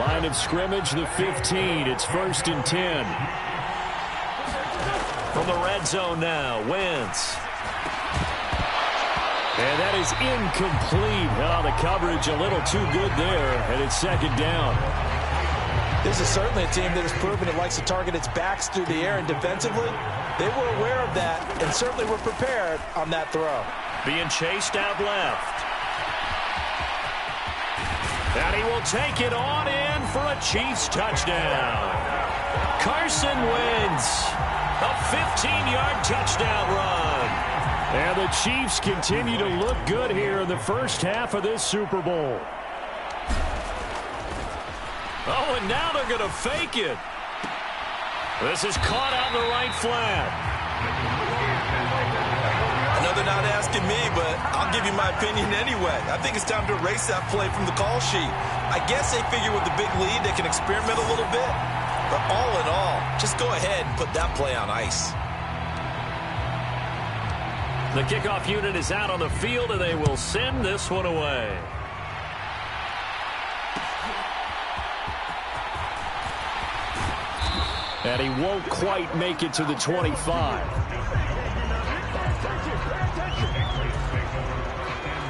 Line of scrimmage, the 15. It's 1st and 10. From the red zone now, Wentz. And that is incomplete. Oh, the coverage a little too good there, and it's 2nd down. This is certainly a team that has proven it likes to target its backs through the air, and defensively, they were aware of that and certainly were prepared on that throw. Being chased out left. And he will take it on in for a Chiefs touchdown. Carson Wentz, a 15-yard touchdown run. And the Chiefs continue to look good here in the first half of this Super Bowl. Oh, and now they're going to fake it. This is caught out in the right flat. I know they're not asking me, but I'll give you my opinion anyway. I think it's time to erase that play from the call sheet. I guess they figure with the big lead they can experiment a little bit. But all in all, just go ahead and put that play on ice. The kickoff unit is out on the field, and they will send this one away. And he won't quite make it to the 25.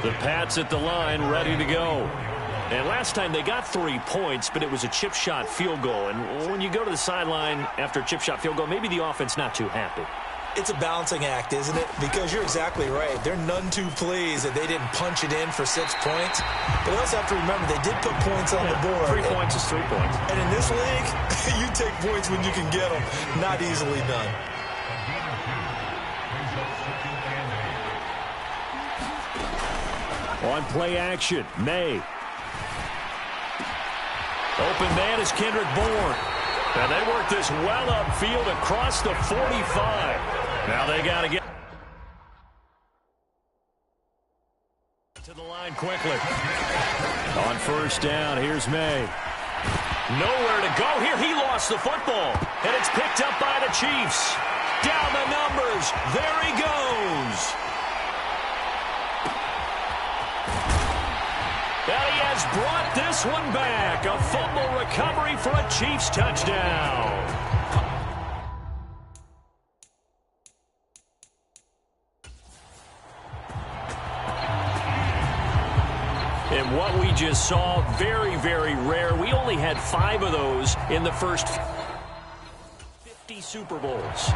The Pats at the line, ready to go. And last time they got 3 points, but it was a chip shot field goal. And when you go to the sideline after a chip shot field goal, maybe the offense not too happy. It's a balancing act, isn't it? Because you're exactly right. They're none too pleased that they didn't punch it in for 6 points. But they also have to remember they did put points on the board. 3 points is 3 points. And in this league, you take points when you can get them. Not easily done. On play action, May. Open man is Kendrick Bourne. And they work this well upfield across the 45. Now they got to get to the line quickly. On 1st down, here's May. Nowhere to go here. He lost the football. And it's picked up by the Chiefs. Down the numbers. There he goes. And he has brought this one back. A fumble recovery for a Chiefs touchdown. And what we just saw, very, very rare. We only had 5 of those in the first 50 Super Bowls.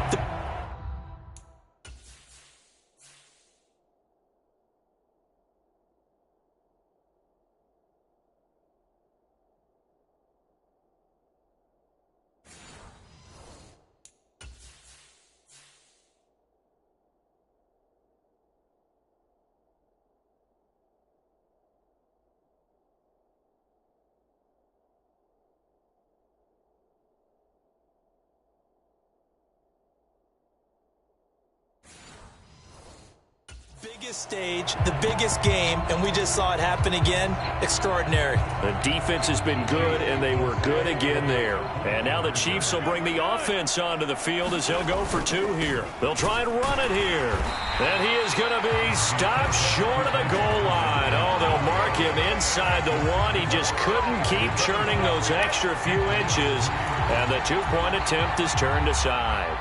Biggest stage, the biggest game, and we just saw it happen again. Extraordinary. The defense has been good, and they were good again there. And now the Chiefs will bring the offense onto the field as he'll go for 2 here. They'll try and run it here. And he is going to be stopped short of the goal line. Oh, they'll mark him inside the 1. He just couldn't keep churning those extra few inches. And the 2-point attempt is turned aside.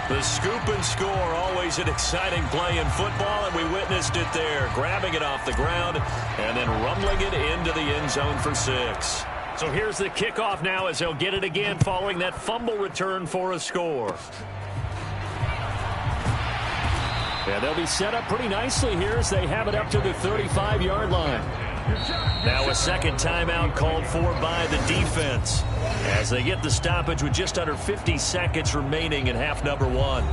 The scoop and score, always an exciting play in football, and we witnessed it there, grabbing it off the ground and then rumbling it into the end zone for 6. So here's the kickoff now as they'll get it again following that fumble return for a score. And they'll be set up pretty nicely here as they have it up to the 35-yard line. Now a second timeout called for by the defense as they get the stoppage with just under 50 seconds remaining in half number 1.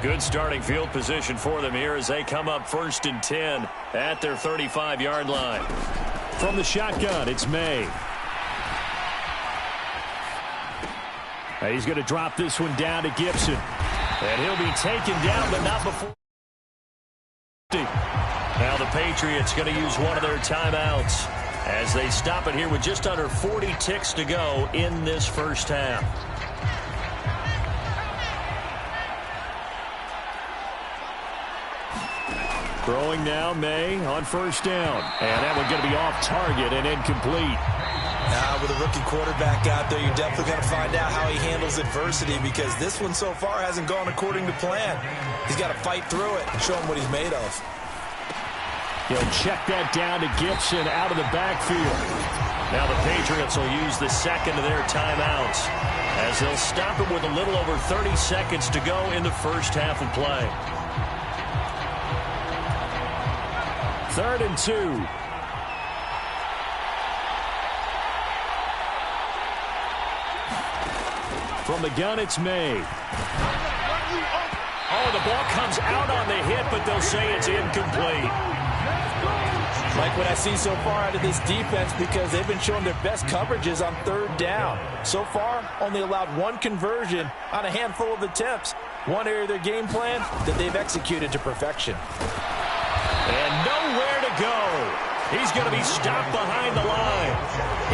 Good starting field position for them here as they come up 1st and 10 at their 35-yard line. From the shotgun, it's May. And he's going to drop this one down to Gibson. And he'll be taken down, but not before. Now the Patriots going to use one of their timeouts as they stop it here with just under 40 ticks to go in this first half. Throwing now, May on first down. And that one's going to be off target and incomplete. With a rookie quarterback out there, you're definitely going to find out how he handles adversity, because this one so far hasn't gone according to plan. He's got to fight through it and show him what he's made of. He'll check that down to Gibson out of the backfield. Now the Patriots will use the second of their timeouts as they'll stop it with a little over 30 seconds to go in the first half of play. 3rd and 2. From the gun, it's May. Oh, the ball comes out on the hit, but they'll say it's incomplete. Like what I see so far out of this defense, because they've been showing their best coverages on 3rd down. So far, only allowed 1 conversion on a handful of attempts. One area of their game plan that they've executed to perfection. And nowhere to go. He's going to be stopped behind the line.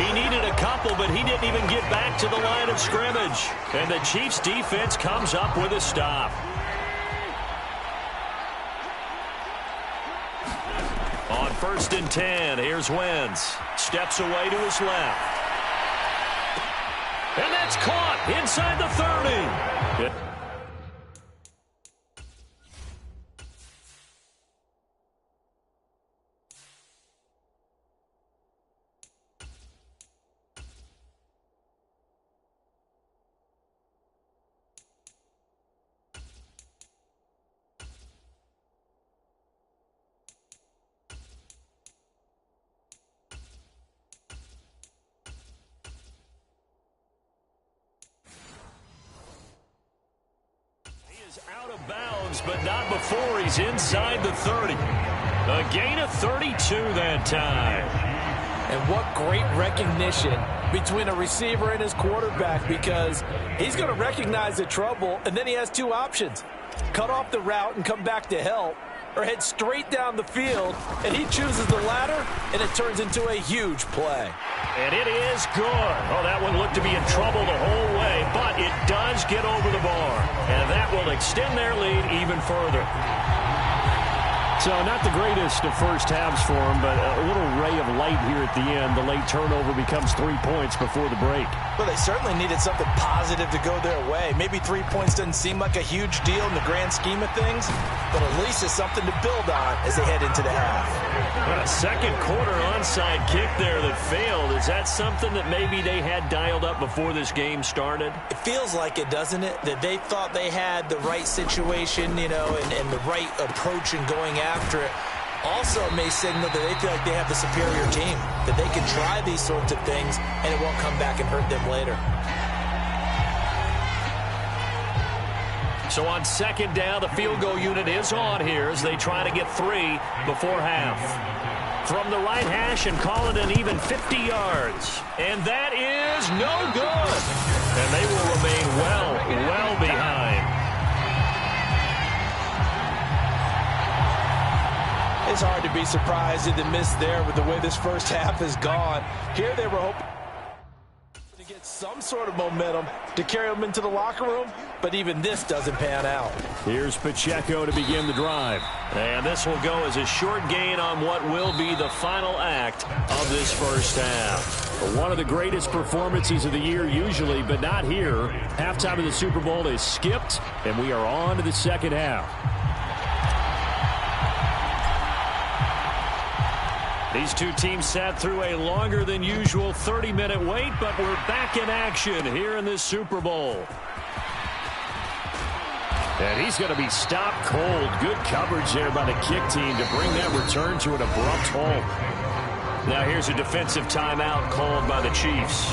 He needed a couple, but he didn't even get back to the line of scrimmage. And the Chiefs' defense comes up with a stop. On 1st and 10, here's Wentz. Steps away to his left. And that's caught inside the 30. Out of bounds, but not before he's inside the 30. A gain of 32 that time. And what great recognition between a receiver and his quarterback, because he's going to recognize the trouble, and then he has 2 options. Cut off the route and come back to help, or head straight down the field, and he chooses the latter, and it turns into a huge play. And it is good. Oh, that one looked to be in trouble the whole way, but it does get over the bar. And that will extend their lead even further. So not the greatest of first halves for him, but a little ray of light here at the end. The late turnover becomes 3 points before the break. Well, they certainly needed something positive to go their way. Maybe 3 points doesn't seem like a huge deal in the grand scheme of things, but at least it's something to build on as they head into the half. What a second quarter onside kick there that failed. Is that something that maybe they had dialed up before this game started? It feels like it, doesn't it? That they thought they had the right situation, you know, and the right approach in going after it. Also may signal that they feel like they have the superior team, that they can try these sorts of things and it won't come back and hurt them later. So on 2nd down, the field goal unit is on here as they try to get 3 before half. From the right hash and call it an even 50 yards. And that is no good. And they will remain well behind. It's hard to be surprised at the miss there with the way this first half has gone. Here they were hoping to get some sort of momentum to carry them into the locker room, but even this doesn't pan out. Here's Pacheco to begin the drive. And this will go as a short gain on what will be the final act of this first half. One of the greatest performances of the year usually, but not here. Halftime of the Super Bowl is skipped, and we are on to the second half. These two teams sat through a longer than usual 30-minute wait, but we're back in action here in this Super Bowl. And he's going to be stopped cold. Good coverage there by the kick team to bring that return to an abrupt halt. Now here's a defensive timeout called by the Chiefs.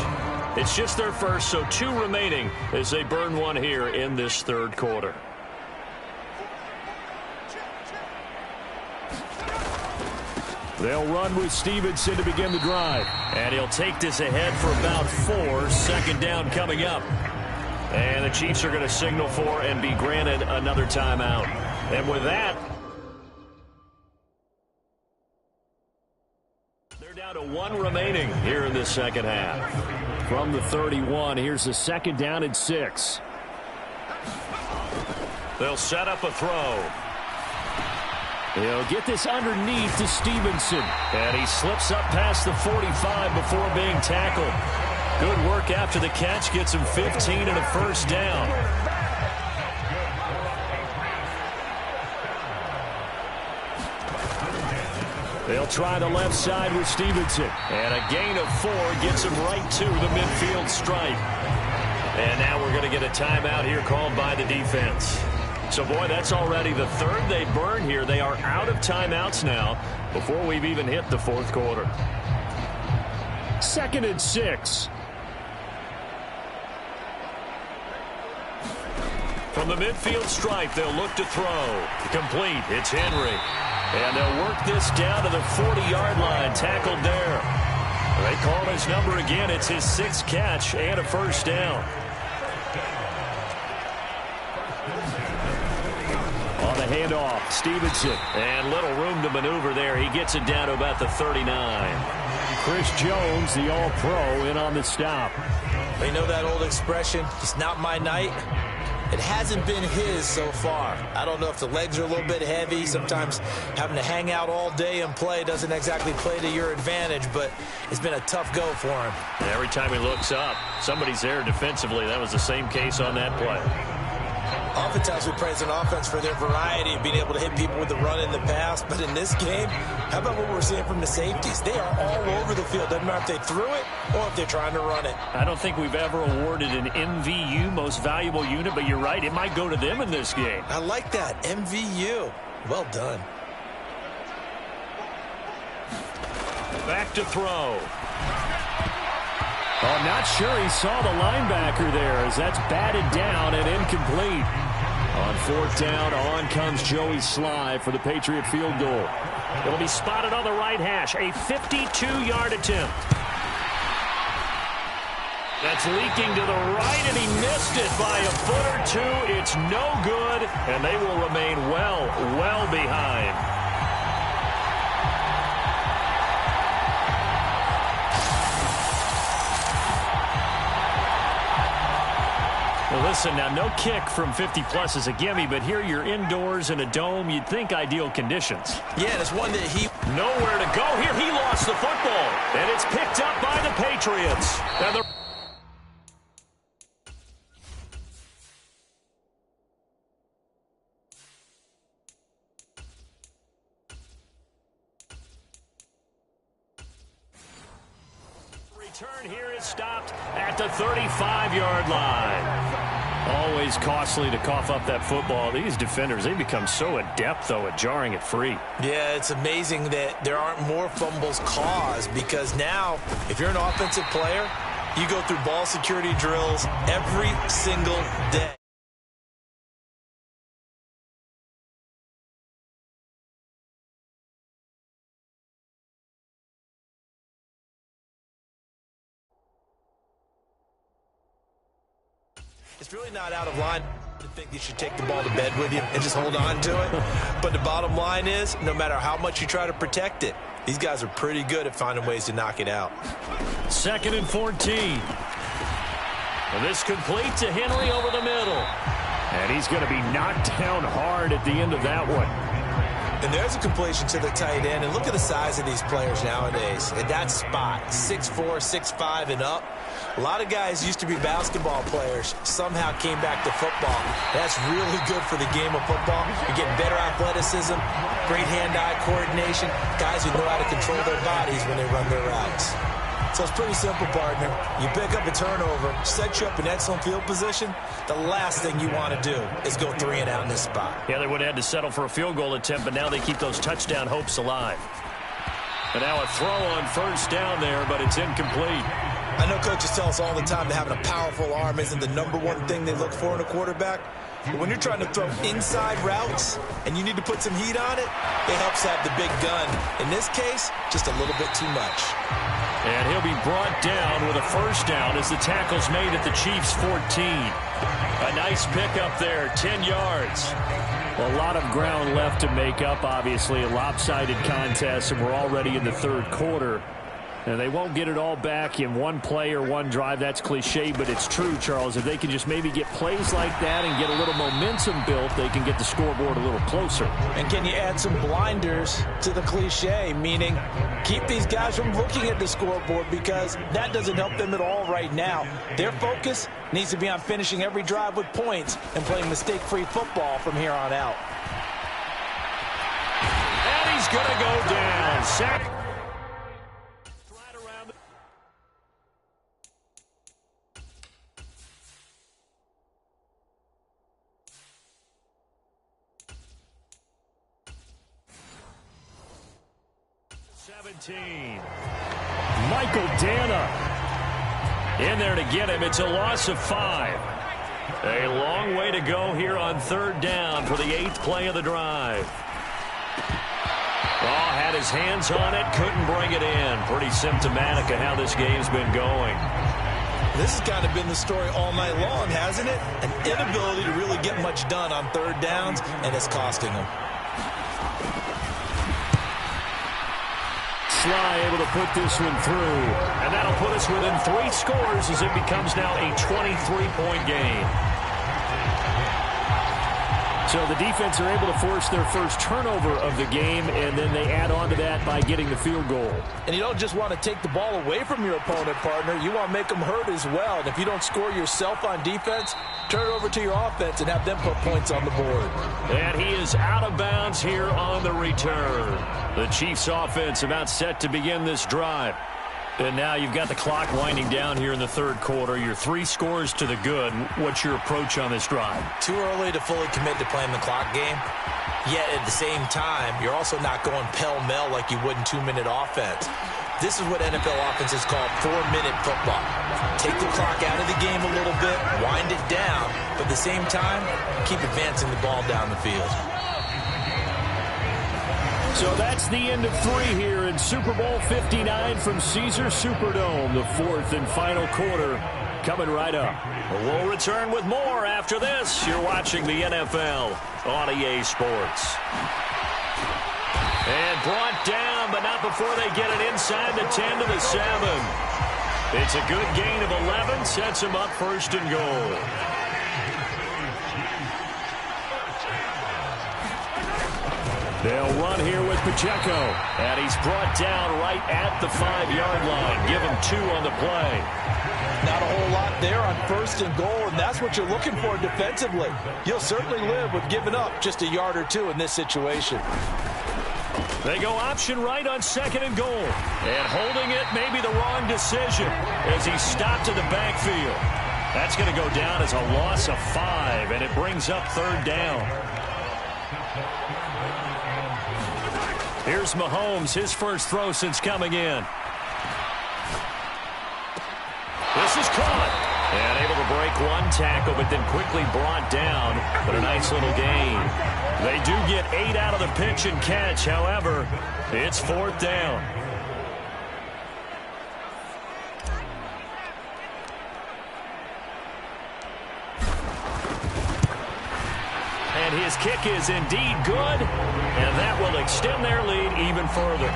It's just their first, so 2 remaining as they burn one here in this 3rd quarter. They'll run with Stevenson to begin the drive. And he'll take this ahead for about 4. 2nd down coming up. And the Chiefs are going to signal for and be granted another timeout. And with that, they're down to 1 remaining here in this second half. From the 31, here's the 2nd down and 6. They'll set up a throw. He'll get this underneath to Stevenson. And he slips up past the 45 before being tackled. Good work after the catch. Gets him 15 and a first down. They'll try the left side with Stevenson. And a gain of 4 gets him right to the midfield stripe. And now we're going to get a timeout here called by the defense. So, boy, that's already the third they burn here. They are out of timeouts now before we've even hit the fourth quarter. 2nd and 6. From the midfield stripe, they'll look to throw. Complete. It's Henry. And they'll work this down to the 40-yard line. Tackled there. They call his number again. It's his 6th catch and a first down. On the handoff, Stevenson. And little room to maneuver there. He gets it down to about the 39. Chris Jones, the All-Pro, in on the stop. They know that old expression, it's not my night. It hasn't been his so far. I don't know if the legs are a little bit heavy. Sometimes having to hang out all day and play doesn't exactly play to your advantage, but it's been a tough go for him. Every time he looks up, somebody's there defensively. That was the same case on that play. Oftentimes we praise an offense for their variety of being able to hit people with the run and the pass, but in this game, how about what we're seeing from the safeties? They are all over the field. Doesn't matter if they threw it or if they're trying to run it. I don't think we've ever awarded an MVU, most valuable unit, but you're right, it might go to them in this game. I like that, MVU. Well done. Back to throw. Oh, I'm not sure he saw the linebacker there as that's batted down and incomplete. On 4th down, on comes Joey Sly for the Patriot field goal. It'll be spotted on the right hash, a 52-yard attempt. That's leaking to the right, and he missed it by a foot or two. It's no good, and they will remain well behind. Well, listen, now no kick from 50-plus is a gimme, but here you're indoors in a dome. You'd think ideal conditions. Yeah, it's one that he... Nowhere to go here. He lost the football, and it's picked up by the Patriots. And the... return here is stopped at the 35-yard line. Always costly to cough up that football. These defenders, they become so adept, though, at jarring it free. Yeah, it's amazing that there aren't more fumbles caused because now, if you're an offensive player, you go through ball security drills every single day. It's really not out of line to think you should take the ball to bed with you and just hold on to it. But the bottom line is, no matter how much you try to protect it, these guys are pretty good at finding ways to knock it out. 2nd and 14. And this complete to Henry over the middle. And he's going to be knocked down hard at the end of that one. And there's a completion to the tight end. And look at the size of these players nowadays. At that spot, 6'4", 6'5", and up. A lot of guys used to be basketball players, somehow came back to football. That's really good for the game of football. You're getting better athleticism, great hand-eye coordination, guys who know how to control their bodies when they run their routes. So it's pretty simple, partner. You pick up a turnover, set you up in excellent field position. The last thing you want to do is go 3 and out in this spot. Yeah, they would have had to settle for a field goal attempt, but now they keep those touchdown hopes alive. And now a throw on 1st down there, but it's incomplete. I know coaches tell us all the time that having a powerful arm isn't the #1 thing they look for in a quarterback. But when you're trying to throw inside routes and you need to put some heat on it, it helps have the big gun. In this case, just a little bit too much. And he'll be brought down with a 1st down as the tackle's made at the Chiefs' 14. A nice pickup there, 10 yards. A lot of ground left to make up, obviously. A lopsided contest, and we're already in the 3rd quarter. And they won't get it all back in one play or one drive. That's cliche, but it's true, Charles. If they can just maybe get plays like that and get a little momentum built, they can get the scoreboard a little closer. And can you add some blinders to the cliche, meaning keep these guys from looking at the scoreboard, because that doesn't help them at all right now. Their focus needs to be on finishing every drive with points and playing mistake-free football from here on out. And he's going to go down. Sack. 17. Michael Dana in there to get him. It's a loss of 5. A long way to go here on 3rd down for the 8th play of the drive. Oh, had his hands on it, couldn't bring it in. Pretty symptomatic of how this game's been going. This has kind of been the story all night long, hasn't it? An inability to really get much done on 3rd downs, and it's costing them. Sly able to put this one through. And that'll put us within 3 scores as it becomes now a 23-point game. So the defense are able to force their first turnover of the game, and then they add on to that by getting the field goal. And you don't just want to take the ball away from your opponent, partner. You want to make them hurt as well. And if you don't score yourself on defense, turn it over to your offense and have them put points on the board. And he is out of bounds here on the return. The Chiefs offense about set to begin this drive. And now you've got the clock winding down here in the 3rd quarter. Your 3 scores to the good. What's your approach on this drive? Too early to fully commit to playing the clock game. Yet at the same time, you're also not going pell-mell like you would in 2-minute offense. This is what NFL offenses call 4-minute football. Take the clock out of the game a little bit, wind it down, but at the same time, keep advancing the ball down the field. So that's the end of 3 here in Super Bowl 59 from Caesars Superdome. The 4th and final quarter coming right up. We'll return with more after this. You're watching the NFL on EA Sports. And brought down, but not before they get it inside the 10 to the 7. It's a good gain of 11, sets them up 1st and goal. They'll run here with Pacheco. And he's brought down right at the 5-yard line. Give him 2 on the play. Not a whole lot there on 1st and goal, and that's what you're looking for defensively. You'll certainly live with giving up just a yard or 2 in this situation. They go option right on 2nd and goal. And holding it may be the wrong decision as he stopped in the backfield. That's going to go down as a loss of 5, and it brings up 3rd down. Here's Mahomes, his first throw since coming in. This is caught. And able to break 1 tackle, but then quickly brought down. But a nice little gain. They do get 8 out of the pitch and catch. However, it's 4th down. And his kick is indeed good, and that will extend their lead even further.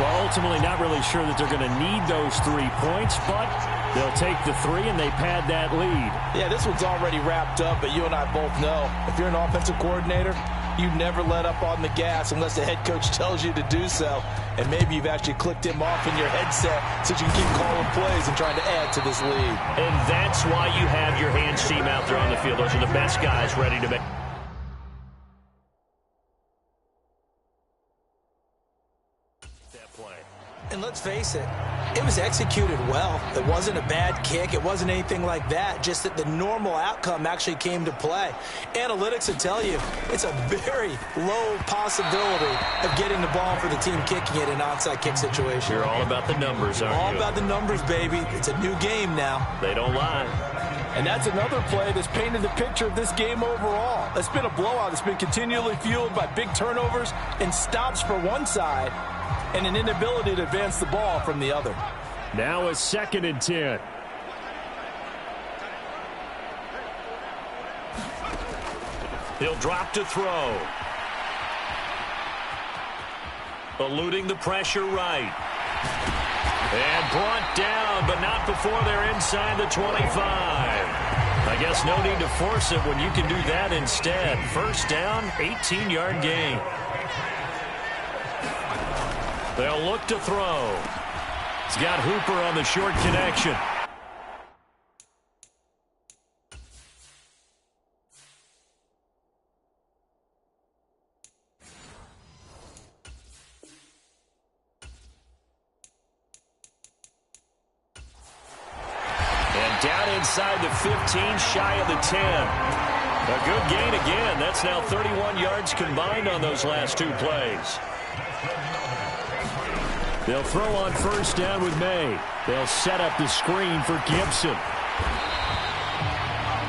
Well, ultimately not really sure that they're going to need those 3 points, but they'll take the 3 and they pad that lead. Yeah, this one's already wrapped up, but you and I both know if you're an offensive coordinator, you never let up on the gas unless the head coach tells you to do so. And maybe you've actually clicked him off in your headset so you can keep calling plays and trying to add to this lead. And that's why you have your hands team out there on the field. Those are the best guys ready to make that play. And let's face it, it was executed well. It wasn't a bad kick. It wasn't anything like that. Just that the normal outcome actually came to play. Analytics will tell you it's a very low possibility of getting the ball for the team kicking it in an onside kick situation. You're all about the numbers, aren't you? All about the numbers, baby. It's a new game now. They don't lie. And that's another play that's painted the picture of this game overall. It's been a blowout. It's been continually fueled by big turnovers and stops for one side, and an inability to advance the ball from the other. Now a 2nd and 10. He'll drop to throw. Eluding the pressure right. And brought down, but not before they're inside the 25. I guess no need to force it when you can do that instead. First down, 18-yard gain. They'll look to throw. He's got Hooper on the short connection. Down inside the 15, shy of the 10. A good gain again. That's now 31 yards combined on those last two plays. They'll throw on first down with May. They'll set up the screen for Gibson.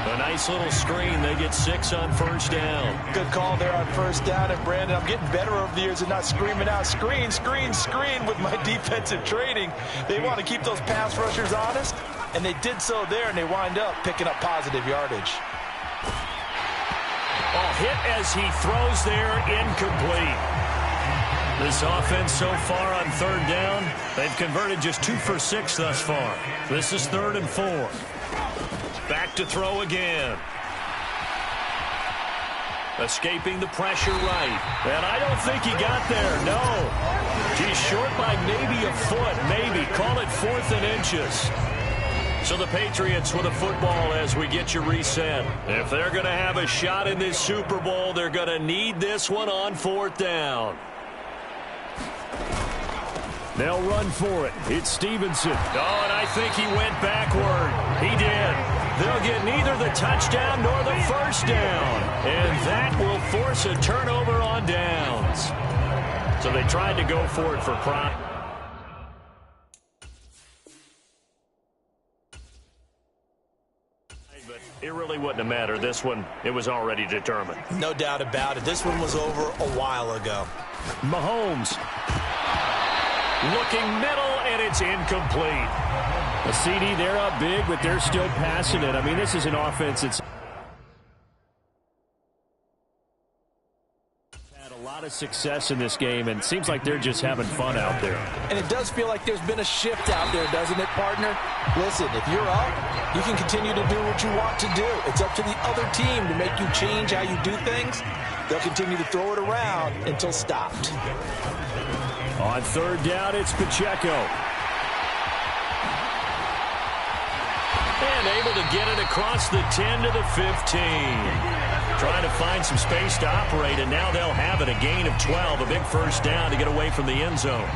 A nice little screen. They get 6 on first down. Good call there on first down. And, Brandon, I'm getting better over the years and not screaming out, screen, screen, screen with my defensive training. They want to keep those pass rushers honest. And they did so there, and they wind up picking up positive yardage. Oh, hit as he throws there, incomplete. This offense so far on third down, they've converted just 2 for 6 thus far. This is 3rd and 4. Back to throw again. Escaping the pressure right. And I don't think he got there, no. He's short by maybe a foot, maybe. Call it 4th and inches. So the Patriots with a football as we get you reset. If they're going to have a shot in this Super Bowl, they're going to need this one on 4th down. They'll run for it. It's Stevenson. Oh, and I think he went backward. He did. They'll get neither the touchdown nor the first down. And that will force a turnover on downs. So they tried to go for it for prime. It really wouldn't have mattered. This one, it was already determined. No doubt about it. This one was over a while ago. Mahomes. Looking middle, and it's incomplete. A CD, they're up big, but they're still passing it. I mean, this is an offense that's had a lot of success in this game, and it seems like they're just having fun out there. And it does feel like there's been a shift out there, doesn't it, partner? Listen, if you're up, you can continue to do what you want to do. It's up to the other team to make you change how you do things. They'll continue to throw it around until stopped. On third down, it's Pacheco. And able to get it across the 10 to the 15. Trying to find some space to operate, and now they'll have it. A gain of 12, a big first down to get away from the end zone.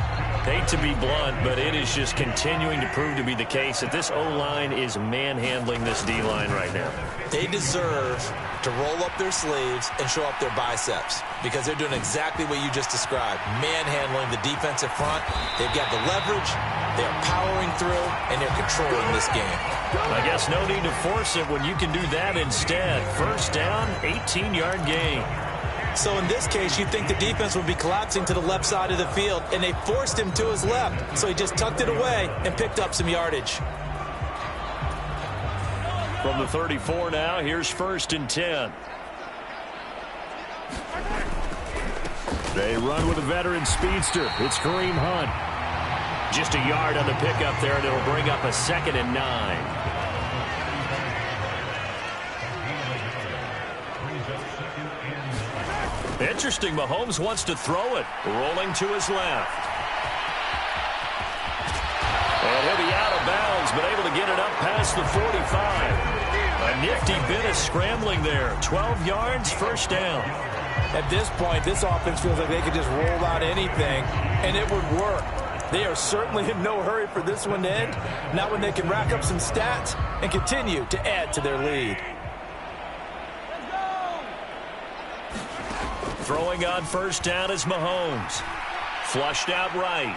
Hate to be blunt, but it is just continuing to prove to be the case that this O-line is manhandling this D-line right now. They deserve to roll up their sleeves and show up their biceps because they're doing exactly what you just described, manhandling the defensive front. They've got the leverage, they're powering through, and they're controlling this game. I guess no need to force it when you can do that instead. First down, 18-yard gain. So in this case, you'd think the defense would be collapsing to the left side of the field, and they forced him to his left. So he just tucked it away and picked up some yardage. From the 34 now, here's 1st and 10. They run with a veteran speedster. It's Kareem Hunt. Just a yard on the pickup there, and it'll bring up a 2nd and 9. Interesting, Mahomes wants to throw it. Rolling to his left. And he'll be out of bounds, but able to get it up past the 45. A nifty bit of scrambling there. 12 yards, first down. At this point, this offense feels like they could just roll out anything, and it would work. They are certainly in no hurry for this one to end. Not when they can rack up some stats and continue to add to their lead. Throwing on first down is Mahomes. Flushed out right.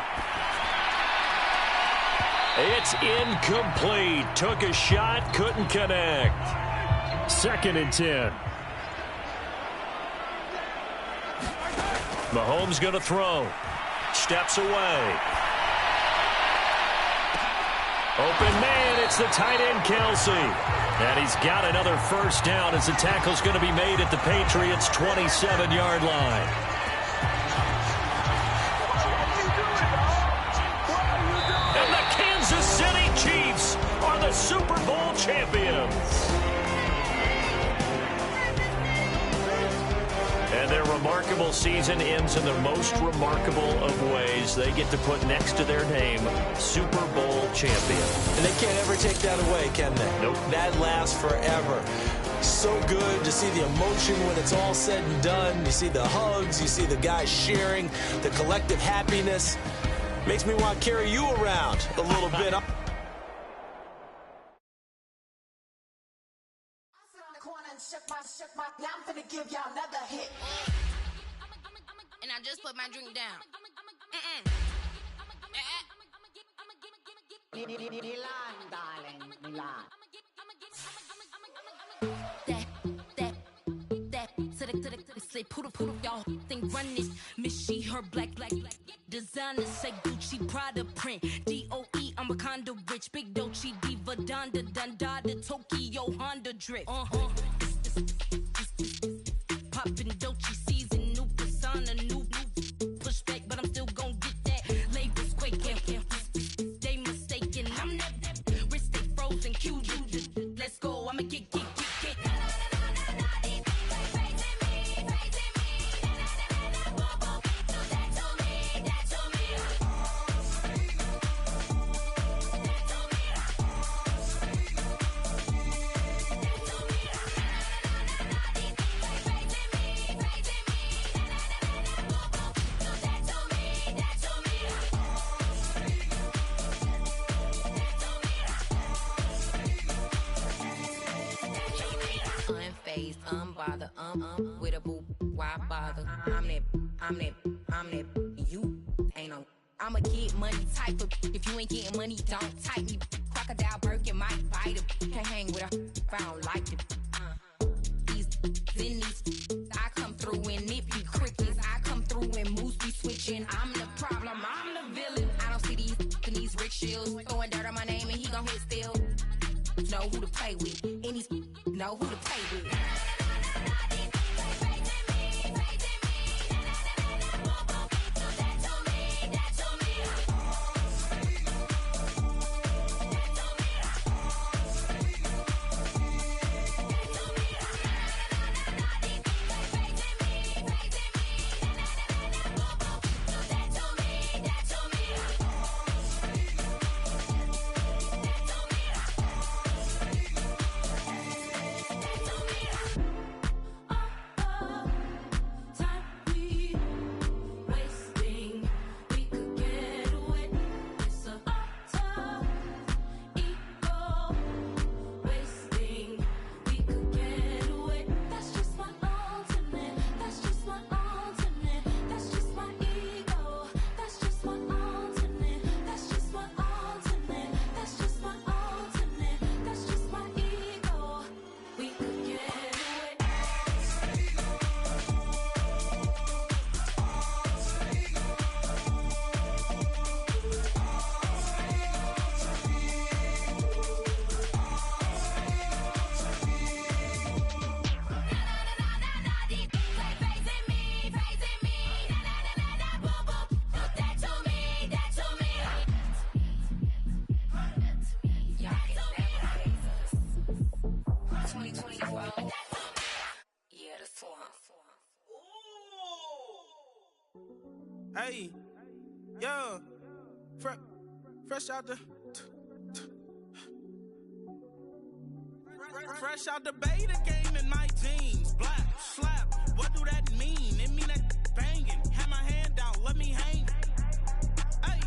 It's incomplete. Took a shot, couldn't connect. 2nd and 10. Mahomes going to throw. Steps away. Open man, it's the tight end, Kelsey. And he's got another first down as the tackle's going to be made at the Patriots' 27-yard line. the Super Bowl champions. And their remarkable season ends in the most remarkable of ways. They get to put next to their name, Super Bowl champion. And they can't ever take that away, can they? Nope. That lasts forever. So good to see the emotion when it's all said and done. You see the hugs, you see the guys sharing, the collective happiness. Makes me want to carry you around a little bit. Now I'm finna give y'all another hit. And I just put my drink down. Milan, darling, Milan. Say poodle, y'all think run this. Miss she, her black. Designer say Gucci, Prada print. DOE, I'm a condo rich. Big Dolce, Diva, Donda, Dundada, Tokyo, Honda drip. Poppin' Dolce season, new persona, new pushback, but I'm still gon' get that. Labels quaking, they mistaken. I'm that wrist stay frozen, QU. Let's go, I'ma get. Unbothered, with a boo, why bother? I'm that, you ain't no. I'm a get money type of, if you ain't getting money, don't type me. Crocodile Birkin might bite him. Can't hang with her if I don't like it. These, I come through in nippy crickets. I come through in moose be switching. I'm the problem, I'm the villain. I don't see these rickshaws throwing dirt on my name and he gon' hit still. Know who to play with, and these know who to play with. Hey, yeah, fresh out the beta game in my jeans. Black slap, what do that mean? It mean that banging. Have my hand out, let me hang. Hey,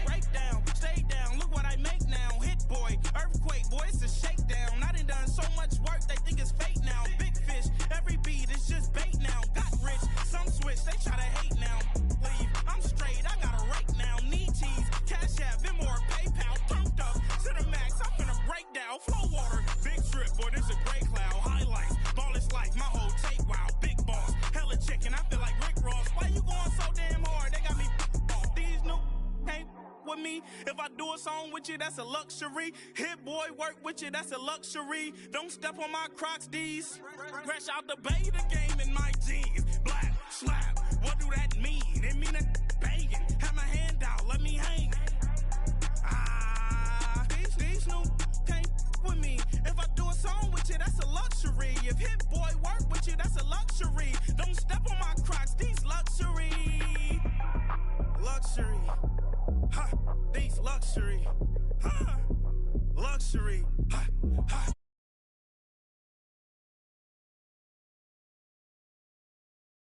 break down, stay down. Look what I make now. Hit boy, earthquake, boy, it's a shakedown. I done so much work, they think it's fake now. Big fish, every beat is just bait now. Got rich, some switch, they try to hate now. Leave, I'm straight, I got a rake now. Need cheese, cash app, more PayPal. Turned up to the max, I'm finna break down. Flow water, big trip, boy, this a gray cloud. Highlights, ball is life, my whole take wild. Big boss, hella chicken, I feel like Rick Ross. Why you going so damn hard? They got me off. These new ain't with me. If I do a song with you, that's a luxury. Hit boy, work with you, that's a luxury. Don't step on my Crocs, D's. Fresh out the beta game in my jeans. Black slap, what do that mean? It mean that banging. Have my hand out, let me hang. These new luxury. Ha, these luxury. Ha, luxury. Ha, ha.